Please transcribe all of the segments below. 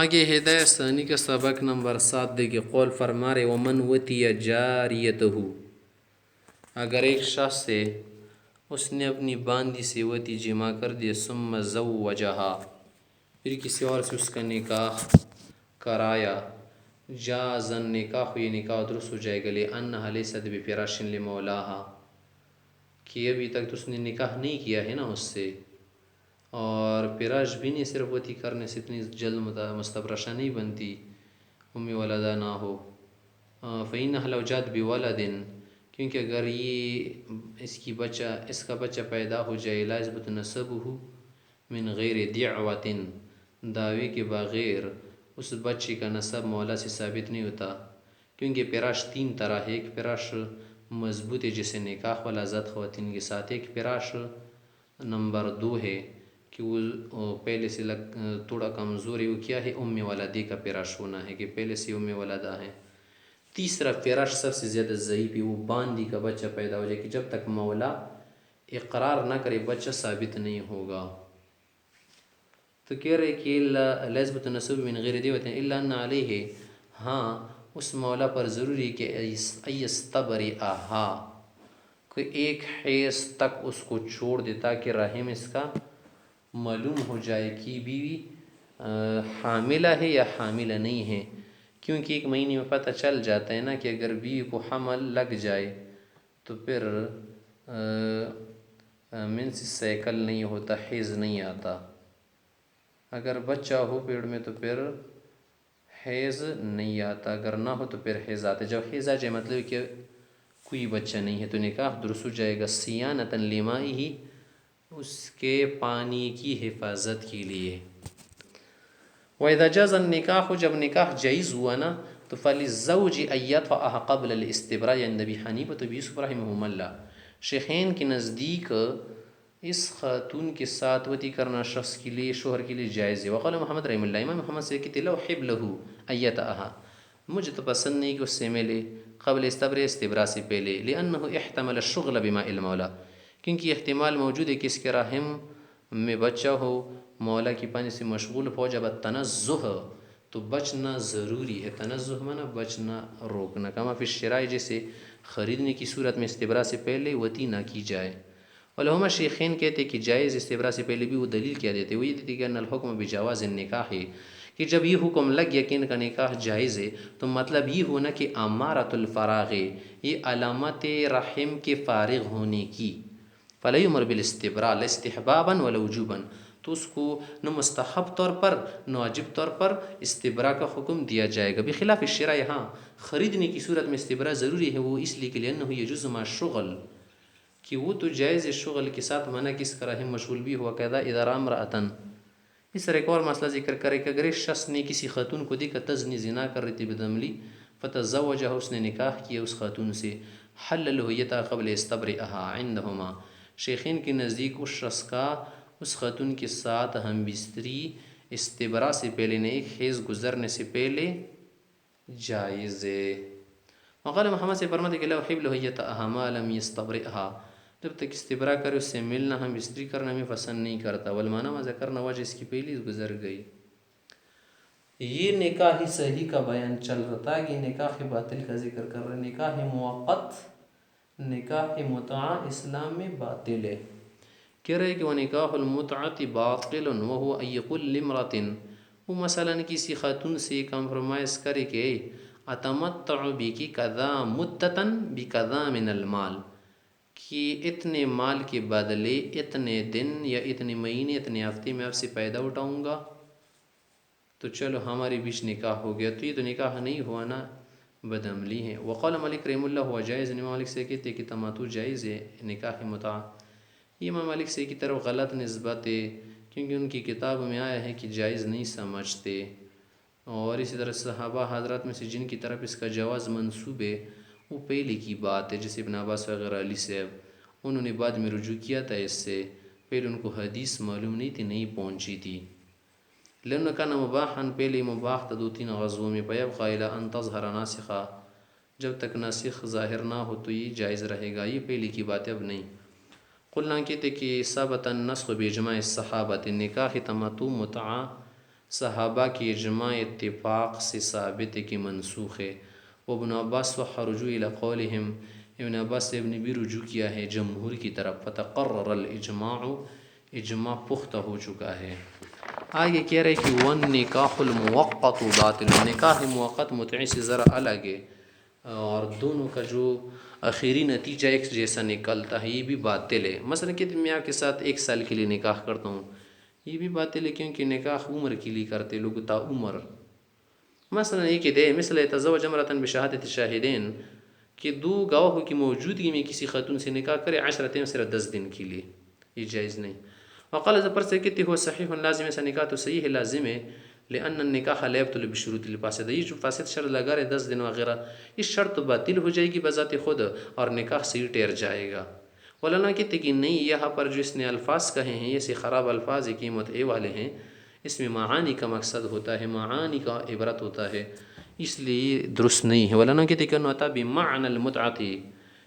آگے ہدایت ثانی کا سبق نمبر 7 دیکھیے، قول فرما رہے ومن وتی جاریتہ، اگر ایک شخص سے اس نے اپنی باندی سے وتی جمع کر دیا، ثم زوجہا، پھر کسی اور سے اس کا نکاح کرایا، جازن نکاح، یہ نکاح درست ہو جائے گا، لأنہا لیست بفراش لمولاہا، کہ ابھی تک تو اس نے نکاح نہیں کیا ہے نا اس سے، اور فراش بھی نہیں، صرف وتی کرنے سے اتنی جلد مستفرشہ نہیں بنتی، امی ولدہ نہ ہو۔ فإنها لو جاءت بولد، کیونکہ اگر یہ اس کا بچہ پیدا ہو جائے، لا يثبت نسبه من غیر دعوۃ، دعوے کے بغیر اس بچے کا نسب مولا سے ثابت نہیں ہوتا، کیونکہ فراش 3 طرح ہے، ایک فراش مضبوط ہے جسے نکاح والا ذات خواتین کے ساتھ، ایک فراش نمبر 2 ہے کہ وہ پہلے سے تھوڑا کمزور ہے، وہ کیا ہے، ام ولدی کا فراش ہونا ہے کہ پہلے سے ام ولدہ ہے۔ تیسرا فراش سب سے زیادہ ضعیف ہے، وہ باندی کا بچہ پیدا ہو جائے کہ جب تک مولا اقرار نہ کرے بچہ ثابت نہیں ہوگا۔ تو کہہ رہے کہ لا يثبت نسب من غیر دیوۃ الا ان علیہ، ہاں اس مولا پر ضروری کہ ایستبرئہا، کہ ایک حیض تک اس کو چھوڑ دے تاکہ رحم اس کا معلوم ہو جائے کہ بیوی حاملہ ہے یا حاملہ نہیں ہے، کیونکہ 1 مہینے میں پتہ چل جاتا ہے نا کہ اگر بیوی کو حمل لگ جائے تو پھر منس سائیکل نہیں ہوتا، حیض نہیں آتا، اگر بچہ ہو پیڑ میں تو پھر حیض نہیں آتا، اگر نہ ہو تو پھر حیض آتا ہے۔ جب حیض آ جائے مطلب کہ کوئی بچہ نہیں ہے تو نکاح درست ہو جائے گا، صیانۃ لمائہ، اس کے پانی کی حفاظت کے لیے۔ وَإِذَا جَازَ النِّكَاحُ، جب نکاح جائز ہوا نا تو فَلِلزَّوْجِ أَن يَطْفَأَهَا قَبْلَ الْاِسْتِبْرَاءِ عند ابی حنیفہ ویوسف رحمہم اللہ، شیخین کے نزدیک اس خاتون کے ساتھ وطی کرنا شخص کے لیے، شوہر کے لیے جائز ہے۔ وقال محمد رحمہ اللہ، امام محمد سے کہتے لو حب لہو ایتہا، مجھے تو پسند نہیں کہ اس سے ملے قبل استبراء سے پہلے، لأنہ احتمل الشغل بماء المولا، کیونکہ احتمال موجود ہے کہ اس کے رحم میں بچہ ہو، مولا کی پانی سے مشغول ہو، جب تنزہ، تو بچنا ضروری ہے، تنزہ مانا بچنا، روکنا، کما فی الشراء، جیسے خریدنے کی صورت میں استبراء سے پہلے وطی نہ کی جائے۔ علماء شیخین کہتے کہ جائز استبراء سے پہلے بھی، وہ دلیل کیا دیتے، وہ یہ دیتے کہ ان الحکم بجواز النکاح ہے، کہ جب یہ حکم لگ گیا کہ ان کا نکاح جائز ہے تو مطلب یہ ہونا کہ امارۃ الفراغ، یہ علامت رحم کے فارغ ہونے کی، فلا یؤمر بالاستبراء لا استحبابا ولا وجوبا، تو اس کو نہ مستحب طور پر نہ واجب طور پر استبراء کا حکم دیا جائے گا، بخلاف الشراء، ہاں خریدنے کی صورت میں استبراء ضروری ہے، وہ اس لیے کہ لأنہ یجوز مع الشغل، کہ وہ تو جائز شغل کے ساتھ، منع کس کا رحم مشغول بھی ہوا، قیدا اذا رأى امرأة۔ اس طرح ایک اور مسئلہ ذکر کرے کہ اگر اس شخص نے کسی خاتون کو دیکھا تزنی، زنا کر رہی تھی بدعملی، فتزوجہ، اس نے نکاح کیا اس خاتون سے، حل له یتہ قبل استبرئہا عندہما، شیخین کے نزدیک اس شخص کا اس خاتون کے ساتھ ہم بستری استبراء سے پہلے، نہیں حیض گزرنے سے پہلے، جائز ہے۔ وقال محمد سے فرماتے کہ لو حب له یتہ ما لم یستبرئہا، جب تک استبراء کرے اس سے ملنا، ہم بستری کرنا میں پسند نہیں کرتا، والمعنی ما ذکرنا، وجہ اس کی پہلی گزر گئی۔ یہ نکاح صحیح کا بیان چل رہا تھا کہ نکاح باطل کا ذکر کر رہے، نکاح موقت، نکاح متعہ اسلام میں باطل ہے، کہہ رہے کہ وہ نکاح المتعۃ باطل وہو ان یقول لامرأۃ، وہ مثلا کسی خاتون سے کمپرومائز کرے کہ اتمتع بکی کذا مدتا بکذا من المال، کہ اتنے مال کے بدلے اتنے دن یا اتنے مہینے، اتنے ہفتے میں آپ سے پیدا اٹھاؤں گا، تو چلو ہمارے بیچ نکاح ہو گیا، تو یہ تو نکاح نہیں ہوا نا، بدعملی ہے۔ وقال مالک رحمہ اللہ ہوا جائز، امام مالک سے کہتے کہ تماتو جائز ہے، نکاح متعہ، یہ امام مالک سے کی طرف غلط نسبت ہے، کیونکہ ان کی کتاب میں آیا ہے کہ جائز نہیں سمجھتے، اور اسی طرح صحابہ حضرات میں سے جن کی طرف اس کا جواز منسوب ہے وہ پہلے کی بات ہے، جیسے ابن عباس وغیرہ، علی صاحب، انہوں نے بعد میں رجوع کیا تھا اس سے، پہلے ان کو حدیث معلوم نہیں تھی، نہیں پہنچی تھی، لأنه كان مباحا، پہلے مباح تھا 2-3 غزووں میں، فیبقى إلى أن تظهر ناسخہ، جب تک ناسخ ظاہر نہ ہو تو یہ جائز رہے گا، یہ پہلے کی بات اب نہیں۔ قلنا کہتے کہ ثبت النسخ باجماع الصحابہ، نکاح تمتع متعہ صحابہ کی اجماع اتفاق سے ثابت ہے کہ منسوخ ہے. ابن عباس و رجوع الی قولہم، ابن عباس سے ابن بھی رجوع کیا ہے جمہور کی طرف. فتقرر الاجماع، اجماع پختہ ہو چکا ہے. آگے کہہ رہے کہ والنکاح الموقت باطل، نکاح موقت متعی سے ذرا الگ ہے اور دونوں کا جو آخری نتیجہ ایک جیسا نکلتا ہے یہ بھی باطل ہے. مثلا کہ میں آپ کے ساتھ 1 سال کے لیے نکاح کرتا ہوں، یہ بھی باطل ہے کیونکہ نکاح عمر کے لیے کرتے لوگ تا عمر. مثلا یہ کہ دے مثل یتزوج امرأة بشہادت شاہدین، کہ 2 گواہوں کی موجودگی میں کسی خاتون سے نکاح کرے 10 دن صرف 10 دن کے لیے، یہ جائز نہیں. وقال اذا پر سے کہتے ہو صحیح لازم، ایسا نکاح تو صحیح ہے لازم ہے. لأن النکاح لا يبطل بشروط الفاسد، یہ جو فاسد شرط لگا رہے 10 دن وغیرہ، اس شرط تو باطل ہو جائے گی بذات خود اور نکاح صحیح ٹھہر جائے گا. مولانا کہتے کہ نہیں، یہاں پر جو اس نے الفاظ کہے ہیں یہ سے خراب الفاظ قیمت اے والے ہیں، اس میں معانی کا مقصد ہوتا ہے، معانی کا عبرت ہوتا ہے، اس لیے درست نہیں ہے. مولانا کہتے کہ انہوں بمعنى المتعۃ،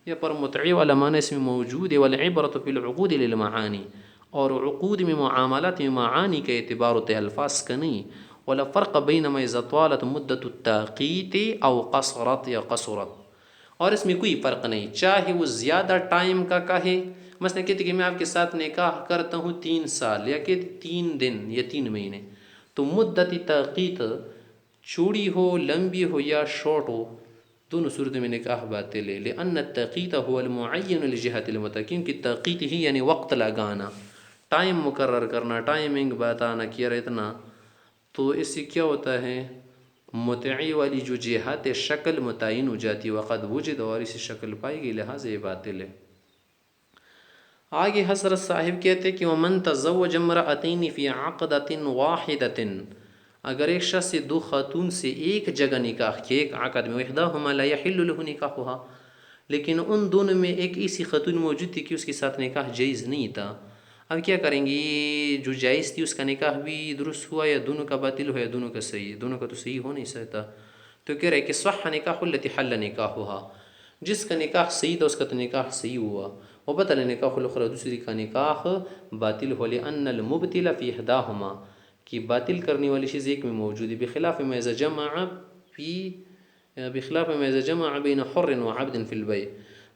یہ پر متعی والا معنی اس میں موجود ہے. والعبرۃ فی العقود للمعانی، اور عقود میں معاملات میں معانی کا اعتبار ہوتا ہے، الفاظ کا نہیں. ولا فرق بینما اذا طالت مدت التاقیت او قصرت یا قصرت، اور اس میں کوئی فرق نہیں چاہے وہ زیادہ ٹائم کا کہے. مثلا کہتے کہ میں آپ کے ساتھ نکاح کرتا ہوں 3 سال، یا کہ 3 دن یا 3 مہینے، تو مدت تاقیت چوڑی ہو، لمبی ہو یا شارٹ ہو، دونوں صورتوں میں نکاح باطل ہے. لأن التاقیت هو المعین لجہت المتع، کیونکہ تاقیت ہی یعنی وقت لگانا، ٹائم مقرر کرنا، ٹائمنگ بتانا کہ یار اتنا. تو اس سے کیا ہوتا ہے، متعی والی جو جہت شکل متعین ہو جاتی ہے، وقد وجد، اور اسی شکل پائی گئی، لہٰذا یہ باطل ہے. آگے حضرت صاحب کہتے کہ ومن تزوج امرأتین فی عقدۃ واحدۃ، اگر ایک شخص سے 2 خاتون سے ایک جگہ نکاح کیا، ایک عقد میں، احداہما لا یحل له نکاحها، لیکن ان دونوں میں ایک ایسی خاتون موجود تھی کہ اس کے ساتھ نکاح جائز نہیں تھا. اب کیا کریں گے، جو جائز تھی اس کا نکاح بھی درست ہوا یا دونوں کا باطل ہوا یا دونوں کا صحیح ہے؟ دونوں کا تو صحیح ہو نہیں سکتا. تو کہہ رہے کہ صح نکاح التی حل نکاحها، جس کا نکاح صحیح تھا اس کا تو نکاح صحیح ہوا. وبطل نکاح الاخری، دوسری کا نکاح باطل ہو. لأن المبطل فی احداہما، کہ باطل کرنے والی چیز ایک میں موجود ہے. بخلاف ما اذا جمع بین حر وعبد فی البیع،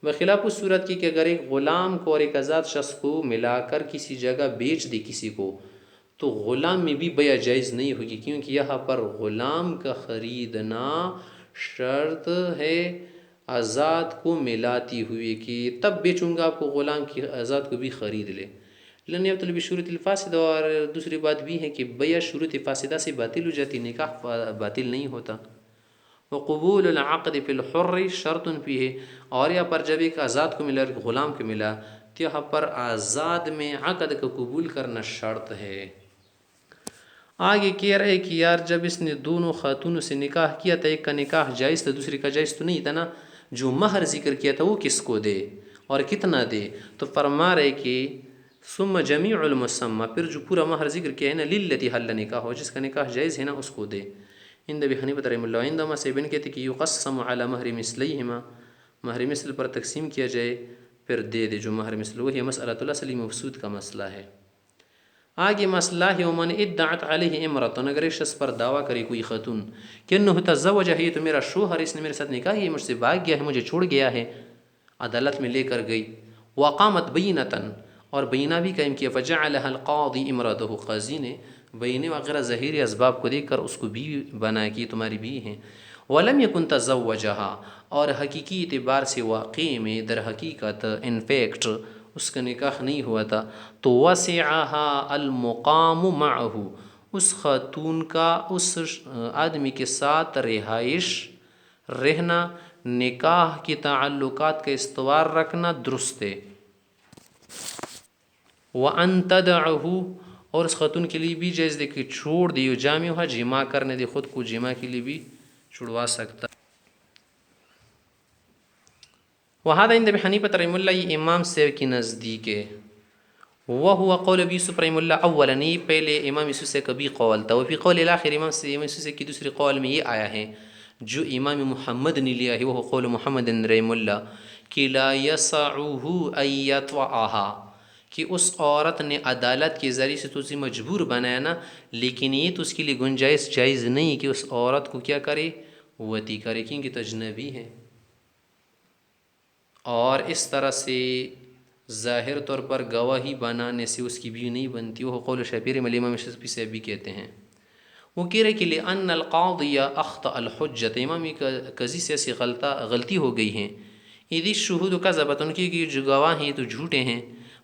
بخلاف اس صورت کی کہ اگر ایک غلام کو اور ایک آزاد شخص کو ملا کر کسی جگہ بیچ دی کسی کو، تو غلام میں بھی بیع جائز نہیں ہوگی، کیونکہ یہاں پر غلام کا خریدنا شرط ہے آزاد کو ملاتی ہوئی، کہ تب بیچوں گا آپ کو غلام کی، آزاد کو بھی خرید لے. لن یبطل بشروط الفاسد، اور دوسری بات بھی ہے کہ بیع شروط فاسدہ سے باطل ہو جاتی، نکاح باطل نہیں ہوتا. وقبول العقد فی الحر شرط فیہ، اور یہاں پر جب ایک آزاد کو ملا اور ایک غلام کو ملا تو یہاں پر آزاد میں عقد کا قبول کرنا شرط ہے. آگے کہہ رہے کہ یار جب اس نے دونوں خاتونوں سے نکاح کیا تھا، ایک کا نکاح جائز تھا دوسری کا جائز تو نہیں تھا نا، جو مہر ذکر کیا تھا وہ کس کو دے اور کتنا دے؟ تو فرما رہے کہ ثم جمیع المسمى، پھر جو پورا مہر ذکر کیا ہے نا، للتی حل نکاح ہو، جس کا نکاح جائز ہے نا اس کو دے. عند ابی حنیفہ رحمہ اللہ، عندما سے ابن کہتے کہ یقسم علی مہر مثلیہما، مہر مثل پر تقسیم کیا جائے پھر دے جو مہر مثل، وہی مسئلۃ الاصل مفسود کا مسئلہ ہے. آگے مسئلہ ہے ومن ادعت علیہ امرۃ، اگر ایک شخص پر دعویٰ کرے کوئی خاتون کہ انہ تزوج ہے، تو میرا شوہر، اس نے میرے ساتھ نکاح کیا، مجھ سے بھاگ گیا ہے، مجھے چھوڑ گیا ہے، عدالت میں لے کر گئی. وقامت بینۃ، اور بینہ بھی قائم کیا، فجعلها القاضی امرأتہ، قاضی نے بینے وغیرہ ظاہری اسباب کو دیکھ کر اس کو بیوی بنا کہ تمہاری بیوی ہیں. ولم یکن تزوجها، اور حقیقی اعتبار سے واقع میں در حقیقت ان فیکٹ اس کا نکاح نہیں ہوا تھا. تو وسعها المقام معه، اس خاتون کا اس آدمی کے ساتھ رہائش، رہنا، نکاح کے تعلقات کا استوار رکھنا درست ہے. وَأَن تَدَعُهُ، اور اس خاتون کے لیے بھی جائز دے کہ چھوڑ دے، جامعہ جماع کرنے دے، خود کو جماع کے لیے بھی چھڑوا سکتا. وَهَذَا عِنْدَ أَبِي حَنِيفَةَ رحمہ اللہ، یہ امام سے کی نزدیک ہے. وَهُوَ قَوْلُ أَبِي يُوسُف رحمہ اللہ اولاً، یہ پہلے امام یوسف سے کبھی قول تھا. وفی قول الآخر، امام یوسف سے کی دوسری قول میں یہ آیا ہے جو امام محمد نے لیا ہے، وہ قول محمد رحمہ اللہ، کہ لا يسعه أن يطوعها، کہ اس عورت نے عدالت کے ذریعے سے تو اسے مجبور بنایا نا، لیکن یہ تو اس کے لیے گنجائش جائز نہیں کہ اس عورت کو کیا کرے، وتی کرے، کیونکہ تو اجنبی ہے۔ اور اس طرح سے ظاہر طور پر گواہی بنانے سے اس کی بیوی نہیں بنتی، وہ قول شاپیر میں امام شافعی سے بھی کہتے ہیں۔ وہ کہہ رہے کہ لأن القاضی اخطأ الحجت، امام قاضی سے ایسی غلطی ہو گئی ہیں، اذ الشہود کذبۃ، ان کی جو گواہ ہیں تو جھوٹے ہیں،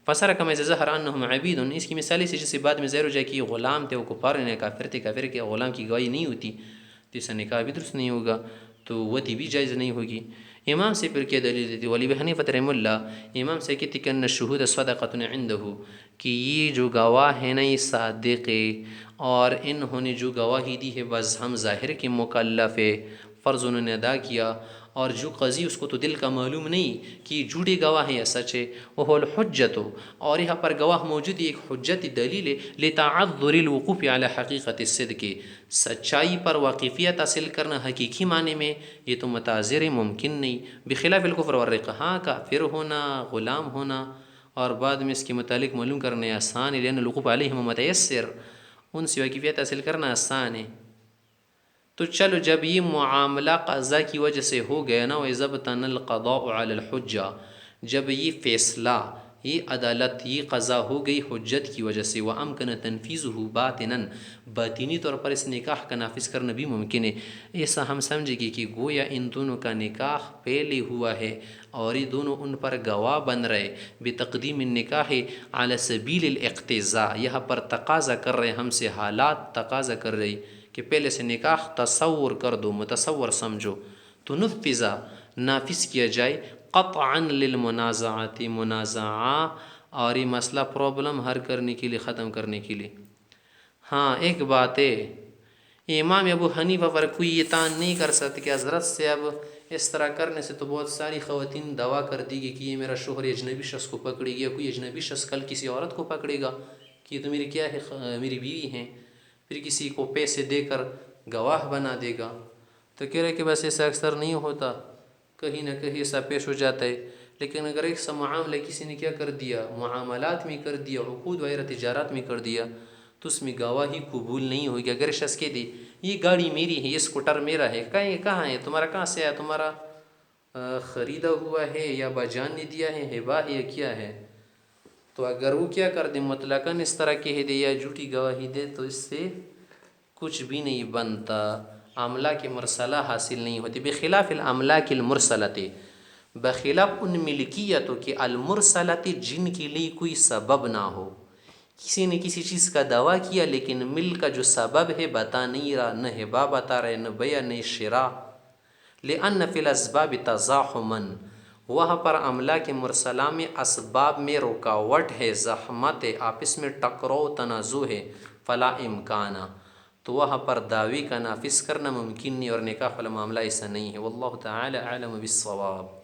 فسر کما ظہر انہم عبید، اس کی مثال سے جسے بعد میں ظاہر ہو جائے کہ یہ غلام تھے، وہ کفار نے کافر تھے، کافر کے غلام کی گواہی نہیں ہوتی تو اس کا نکاح بھی درست نہیں ہوگا، تو وتی بھی جائز نہیں ہوگی۔ امام سے پھر کیا دلیل دیتی، ولی حنیفہ رحمہ اللہ، امام سے کہتی کہ ان الشہود صدقۃ عنہ، کہ یہ جو گواہ ہیں نا یہ صادق ہے، اور انہوں نے جو گواہی دی ہے بس ہم ظاہر کے مکلف ہے، فرض انہوں نے ادا کیا، اور جو قاضی اس کو تو دل کا معلوم نہیں کہ جھوٹے گواہ ہیں یا سچ ہے، وہ الحجت، اور یہاں پر گواہ موجود ہے، ایک حجت دلیل ہے، لتعذر الوقوف علی حقیقت الصدق، سچائی پر واقفیت حاصل کرنا حقیقی معنی میں یہ تو متعذر ممکن نہیں، بخلاف الکفر والرق، ہاں کافر ہونا، غلام ہونا اور بعد میں اس کے متعلق معلوم کرنے آسان ہے، لأن الوقوف علیہم متیسر، ان سے واقفیت حاصل کرنا آسان ہے۔ تو چلو جب یہ معاملہ قضا کی وجہ سے ہو گیا نا، وَإِذَا ابْتَنَا الْقَضَاءُ عَلَى الْحُجَّةِ، جب یہ فیصلہ، یہ عدالت، یہ قضا ہو گئی حجت کی وجہ سے، وَأَمْكَنَ تَنْفِيذُهُ بَاطِنًا، باطنی طور پر اس نکاح کا نافذ کرنا بھی ممکن ہے۔ ایسا ہم سمجھے گی کہ گویا ان دونوں کا نکاح پہلے ہوا ہے اور یہ دونوں ان پر گواہ بن رہے، بتقدیم النکاح علی سبیل الاقتضاء، یہاں پر تقاضا کر رہے، ہم سے حالات تقاضا کر رہی کہ پہلے سے نکاح تصور کر دو، متصور سمجھو، تو نفذا، نافذ کیا جائے، قطعا للمنازعات، منازعہ اور یہ مسئلہ پرابلم حل کرنے کے لیے، ختم کرنے کے لیے۔ ہاں ایک بات ہے، امام ابو حنیفہ پر کوئی یہ تعین نہیں کر سکتے کہ حضرت سے اب اس طرح کرنے سے تو بہت ساری خواتین دعویٰ کر دی گئی کہ یہ میرا شوہر اجنبی شخص کو پکڑے گی، یا کوئی اجنبی شخص کل کسی عورت کو پکڑے گا کہ یہ تو میری کیا ہے، میری بیوی ہیں، پھر کسی کو پیسے دے کر گواہ بنا دے گا۔ تو کہہ رہے کہ بس ایسا اکثر نہیں ہوتا، کہیں نہ کہیں ایسا پیش ہو جاتا ہے، لیکن اگر ایک سا معاملہ کسی نے کیا کر دیا، معاملات میں کر دیا، عقود وغیرہ تجارات میں کر دیا، تو اس میں گواہی قبول نہیں ہوگی۔ اگر شخص کہہ دے یہ گاڑی میری ہے، یہ اسکوٹر میرا ہے، کہاں ہے تمہارا، کہاں سے آیا، تمہارا خریدا ہوا ہے یا باجان نے دیا ہے، ہبہ ہے یا کیا ہے، تو اگر وہ کیا کر دے، مطلقاً اس طرح کہہ دے یا جھوٹی گواہی دے، تو اس سے کچھ بھی نہیں بنتا، املاک مرسلہ حاصل نہیں ہوتی، بخلاف الاملاک المرسلۃ، بخلاف ان ملکیتوں کے المرسلۃ جن کے لیے کوئی سبب نہ ہو، کسی نے کسی چیز کا دعویٰ کیا لیکن ملک کا جو سبب ہے بتا نہیں رہا، نہ ہبہ بتا رہے، نہ بیع، نہ شراء، لأن فی الاسباب تزاحما، وہاں پر املاک مرسلہ میں اسباب میں رکاوٹ ہے، زحمت ہے، آپس میں ٹکراؤ، تنازع ہے، فلا امکانہ، تو وہاں پر دعوی کا نافذ کرنا ممکن نہیں، اور نکاح والا معاملہ ایسا نہیں ہے۔ واللہ تعالی اعلم بالصواب۔